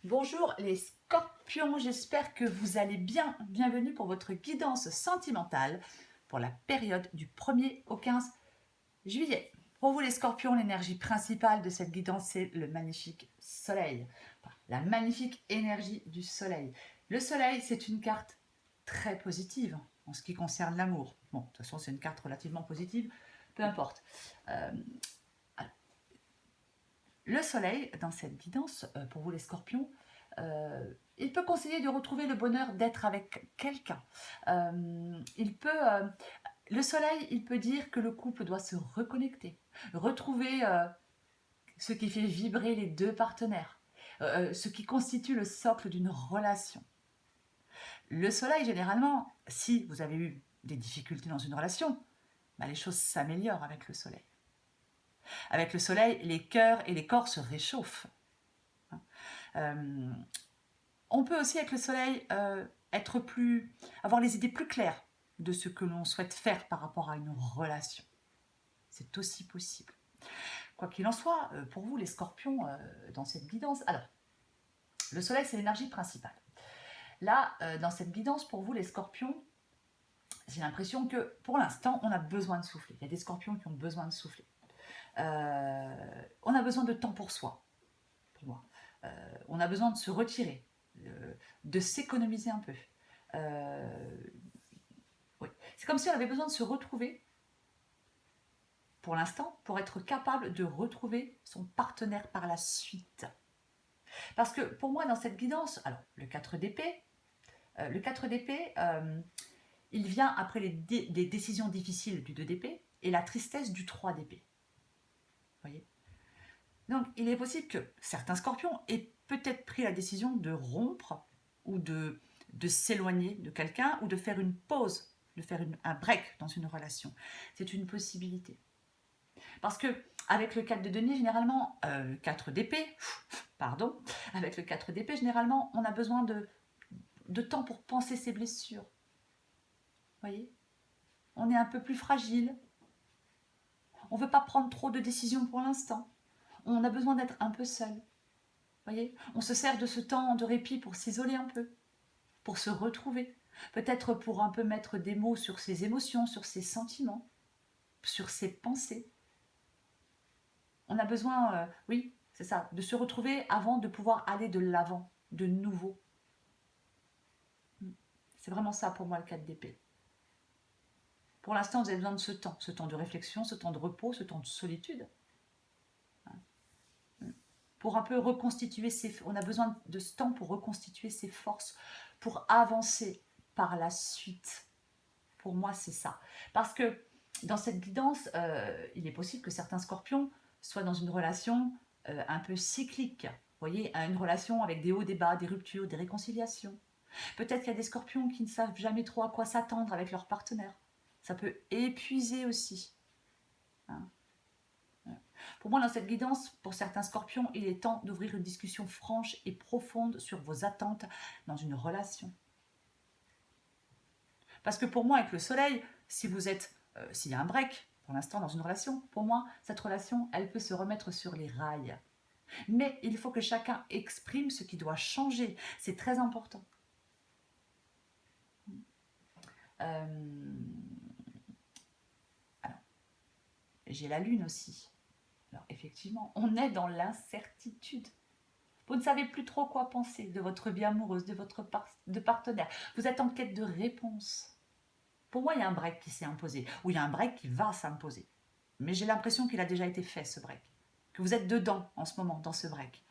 Bonjour les scorpions, j'espère que vous allez bien. Bienvenue pour votre guidance sentimentale pour la période du 1er au 15 juillet. Pour vous les scorpions, l'énergie principale de cette guidance, c'est le magnifique soleil. Enfin, la magnifique énergie du soleil. Le soleil, c'est une carte très positive en ce qui concerne l'amour. Bon, de toute façon, c'est une carte relativement positive, peu importe. Euh, Le soleil, dans cette guidance, pour vous les scorpions, il peut conseiller de retrouver le bonheur d'être avec quelqu'un. Le soleil, il peut dire que le couple doit se reconnecter, retrouver ce qui fait vibrer les deux partenaires, ce qui constitue le socle d'une relation. Le soleil, généralement, si vous avez eu des difficultés dans une relation, bah, les choses s'améliorent avec le soleil. Avec le soleil, les cœurs et les corps se réchauffent. Euh, on peut aussi, avec le soleil, avoir les idées plus claires de ce que l'on souhaite faire par rapport à une relation. C'est aussi possible. Quoi qu'il en soit, pour vous, les scorpions, dans cette guidance, alors, le soleil, c'est l'énergie principale. Là, dans cette guidance, pour vous, les scorpions, j'ai l'impression que, pour l'instant, on a besoin de souffler. Il y a des scorpions qui ont besoin de souffler. On a besoin de temps pour soi, pour moi. On a besoin de se retirer, de s'économiser un peu. Oui. C'est comme si on avait besoin de se retrouver, pour l'instant, pour être capable de retrouver son partenaire par la suite. Parce que pour moi, dans cette guidance, alors le 4 d'épée, il vient après des décisions difficiles du 2 d'épée et la tristesse du 3 d'épée. Voyez. Donc, il est possible que certains scorpions aient peut-être pris la décision de rompre ou de s'éloigner de quelqu'un ou de faire une pause, de faire un break dans une relation. C'est une possibilité. Parce que avec le 4 de denier, généralement, 4 d'épée, pardon, avec le 4 d'épée, généralement, on a besoin de temps pour penser ses blessures. Vous voyez. On est un peu plus fragile. On ne veut pas prendre trop de décisions pour l'instant. On a besoin d'être un peu seul. Voyez, on se sert de ce temps de répit pour s'isoler un peu, pour se retrouver. Peut-être pour un peu mettre des mots sur ses émotions, sur ses sentiments, sur ses pensées. On a besoin, oui, c'est ça, de se retrouver avant de pouvoir aller de l'avant, de nouveau. C'est vraiment ça pour moi le 4 d'épée. Pour l'instant, vous avez besoin de ce temps de réflexion, ce temps de repos, ce temps de solitude. Pour un peu reconstituer on a besoin de ce temps pour reconstituer ses forces, pour avancer par la suite. Pour moi, c'est ça. Parce que dans cette guidance, il est possible que certains scorpions soient dans une relation un peu cyclique. Vous voyez, une relation avec des hauts, des bas, des ruptures, des réconciliations. Peut-être qu'il y a des scorpions qui ne savent jamais trop à quoi s'attendre avec leur partenaire. Ça peut épuiser aussi. Hein. Pour moi, dans cette guidance, pour certains scorpions, il est temps d'ouvrir une discussion franche et profonde sur vos attentes dans une relation. Parce que pour moi, avec le soleil, s'il y a un break, pour l'instant, dans une relation, pour moi, cette relation, elle peut se remettre sur les rails. Mais il faut que chacun exprime ce qui doit changer. C'est très important. Alors, j'ai la lune aussi. Alors, effectivement, on est dans l'incertitude. Vous ne savez plus trop quoi penser de votre vie amoureuse, de votre partenaire. Vous êtes en quête de réponse. Pour moi, il y a un break qui s'est imposé, ou il y a un break qui va s'imposer. Mais j'ai l'impression qu'il a déjà été fait, ce break. Que vous êtes dedans, en ce moment, dans ce break.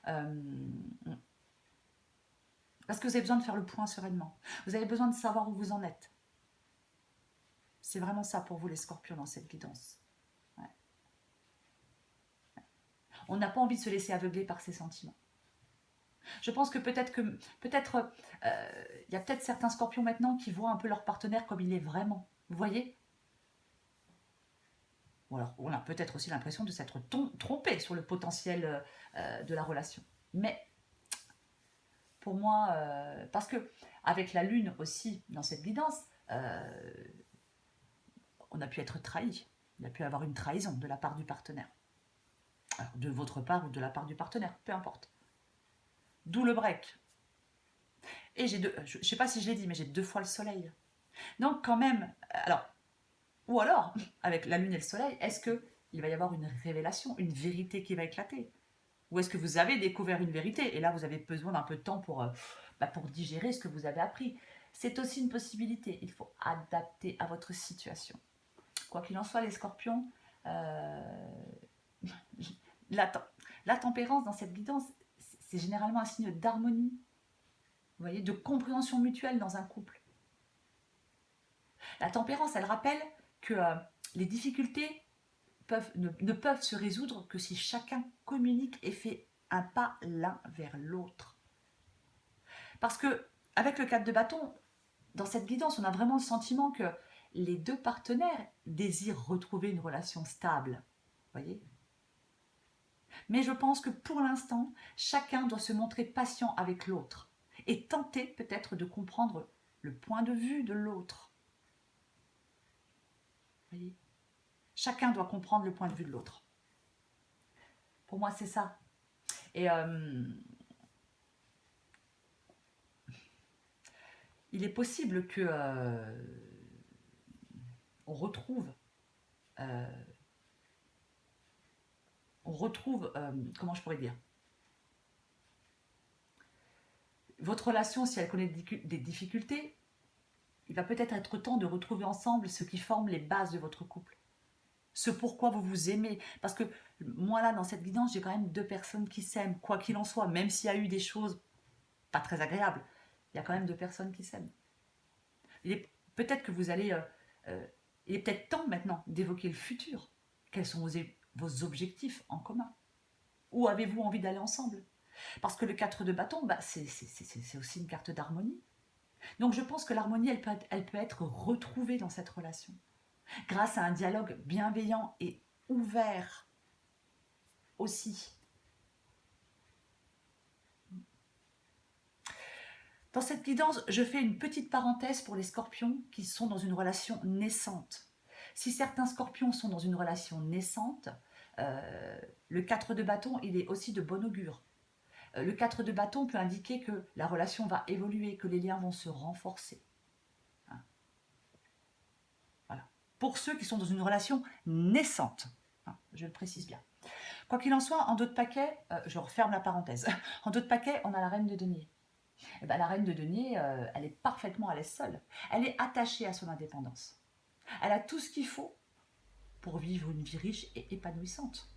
Parce que vous avez besoin de faire le point sereinement. Vous avez besoin de savoir où vous en êtes. C'est vraiment ça pour vous, les scorpions, dans cette guidance. Ouais. On n'a pas envie de se laisser aveugler par ses sentiments. Je pense que il y a peut-être certains scorpions maintenant qui voient un peu leur partenaire comme il est vraiment. Vous voyez? Ou alors, on a peut-être aussi l'impression de s'être trompé sur le potentiel de la relation. Mais pour moi, parce que avec la lune aussi dans cette guidance, on a pu être trahi. Il a pu avoir une trahison de la part du partenaire. Alors, de votre part ou de la part du partenaire, peu importe. D'où le break. Et je ne sais pas si je l'ai dit, mais j'ai 2 fois le soleil. Donc quand même, ou alors, avec la lune et le soleil, est-ce qu'il va y avoir une révélation, une vérité qui va éclater? Ou est-ce que vous avez découvert une vérité et là vous avez besoin d'un peu de temps pour digérer ce que vous avez appris? C'est aussi une possibilité. Il faut adapter à votre situation. Quoi qu'il en soit, les scorpions, la tempérance dans cette guidance, c'est généralement un signe d'harmonie, vous voyez, de compréhension mutuelle dans un couple. La tempérance, elle rappelle que les difficultés ne peuvent se résoudre que si chacun communique et fait un pas l'un vers l'autre. Parce que, avec le 4 de bâton, dans cette guidance, on a vraiment le sentiment que les 2 partenaires désirent retrouver une relation stable. Voyez ? Mais je pense que pour l'instant, chacun doit se montrer patient avec l'autre et tenter peut-être de comprendre le point de vue de l'autre. Voyez ? Chacun doit comprendre le point de vue de l'autre. Pour moi, c'est ça. Et il est possible que on retrouve, comment je pourrais dire, votre relation, si elle connaît des difficultés, il va peut-être être temps de retrouver ensemble ce qui forme les bases de votre couple. Ce pourquoi vous vous aimez. Parce que moi, là, dans cette guidance, j'ai quand même 2 personnes qui s'aiment, quoi qu'il en soit, même s'il y a eu des choses pas très agréables, il y a quand même 2 personnes qui s'aiment. Peut-être que vous allez... il est peut-être temps maintenant d'évoquer le futur. Quels sont vos objectifs en commun? Où avez-vous envie d'aller ensemble? Parce que le 4 de bâton, c'est aussi une carte d'harmonie. Donc je pense que l'harmonie, elle peut être retrouvée dans cette relation. Grâce à un dialogue bienveillant et ouvert aussi. Dans cette guidance, je fais une petite parenthèse pour les scorpions qui sont dans une relation naissante. Si certains scorpions sont dans une relation naissante, le 4 de bâton, il est aussi de bon augure. Le 4 de bâton peut indiquer que la relation va évoluer, que les liens vont se renforcer. Hein. Voilà. Pour ceux qui sont dans une relation naissante, hein, je le précise bien. Quoi qu'il en soit, en dos de paquet, je referme la parenthèse, en dos de paquet, on a la reine de denier. Et ben, la reine de denier, elle est parfaitement à l'aise seule. Elle est attachée à son indépendance. Elle a tout ce qu'il faut pour vivre une vie riche et épanouissante.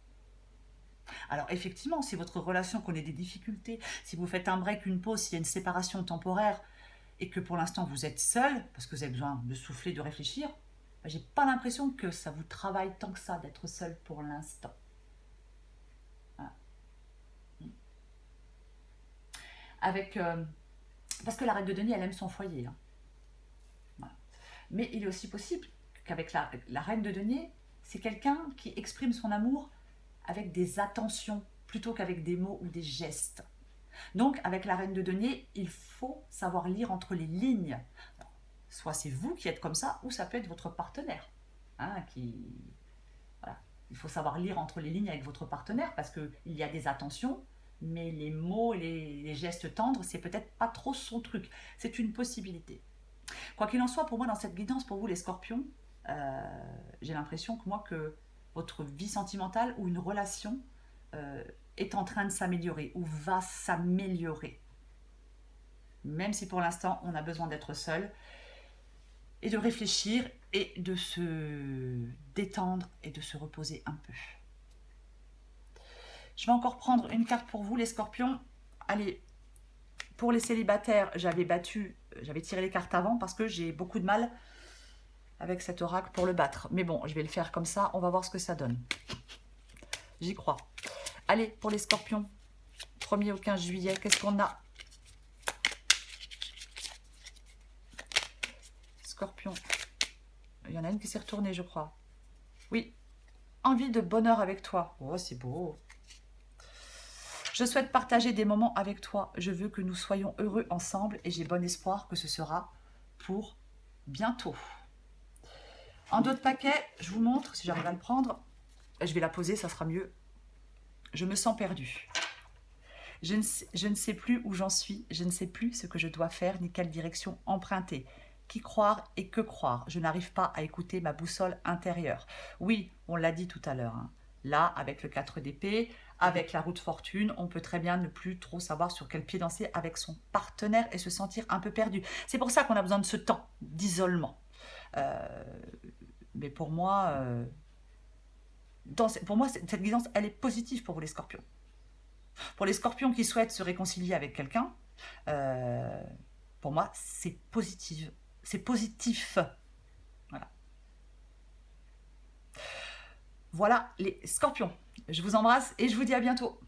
Alors effectivement, si votre relation connaît des difficultés, si vous faites un break, une pause, s'il y a une séparation temporaire et que pour l'instant vous êtes seul, parce que vous avez besoin de souffler, de réfléchir, ben, j'ai pas l'impression que ça vous travaille tant que ça d'être seul pour l'instant. Voilà. Avec... parce que la reine de denier, elle aime son foyer. Hein. Voilà. Mais il est aussi possible qu'avec la reine de denier, c'est quelqu'un qui exprime son amour avec des attentions plutôt qu'avec des mots ou des gestes. Donc, avec la reine de denier, il faut savoir lire entre les lignes. Alors, soit c'est vous qui êtes comme ça, ou ça peut être votre partenaire. Hein, voilà. Il faut savoir lire entre les lignes avec votre partenaire parce qu'il y a des attentions, mais les mots et les gestes tendres, c'est peut-être pas trop son truc. C'est une possibilité. Quoi qu'il en soit, pour moi, dans cette guidance, pour vous les scorpions, j'ai l'impression que votre vie sentimentale ou une relation est en train de s'améliorer ou va s'améliorer. Même si pour l'instant, on a besoin d'être seul et de réfléchir et de se détendre et de se reposer un peu. Je vais encore prendre une carte pour vous, les scorpions. Allez, pour les célibataires, j'avais tiré les cartes avant parce que j'ai beaucoup de mal avec cet oracle pour le battre. Mais bon, je vais le faire comme ça, on va voir ce que ça donne. J'y crois. Allez, pour les scorpions, 1er au 15 juillet, qu'est-ce qu'on a? Scorpion. Il y en a une qui s'est retournée, je crois. Oui. Envie de bonheur avec toi. Oh, c'est beau. Je souhaite partager des moments avec toi. Je veux que nous soyons heureux ensemble et j'ai bon espoir que ce sera pour bientôt. En dos de paquet, je vous montre, si j'arrive à le prendre. Je vais la poser, ça sera mieux. Je me sens perdue. Je ne sais plus où j'en suis, je ne sais plus ce que je dois faire ni quelle direction emprunter. Qui croire et que croire? Je n'arrive pas à écouter ma boussole intérieure. Oui, on l'a dit tout à l'heure, hein. Là, avec le 4 d'épée, avec la roue de fortune, on peut très bien ne plus trop savoir sur quel pied danser avec son partenaire et se sentir un peu perdu. C'est pour ça qu'on a besoin de ce temps d'isolement. Euh, mais pour moi, cette guidance, elle est positive pour vous les scorpions. Pour les scorpions qui souhaitent se réconcilier avec quelqu'un, euh, pour moi, c'est positif. C'est positif. Voilà. Voilà les scorpions. Je vous embrasse et je vous dis à bientôt.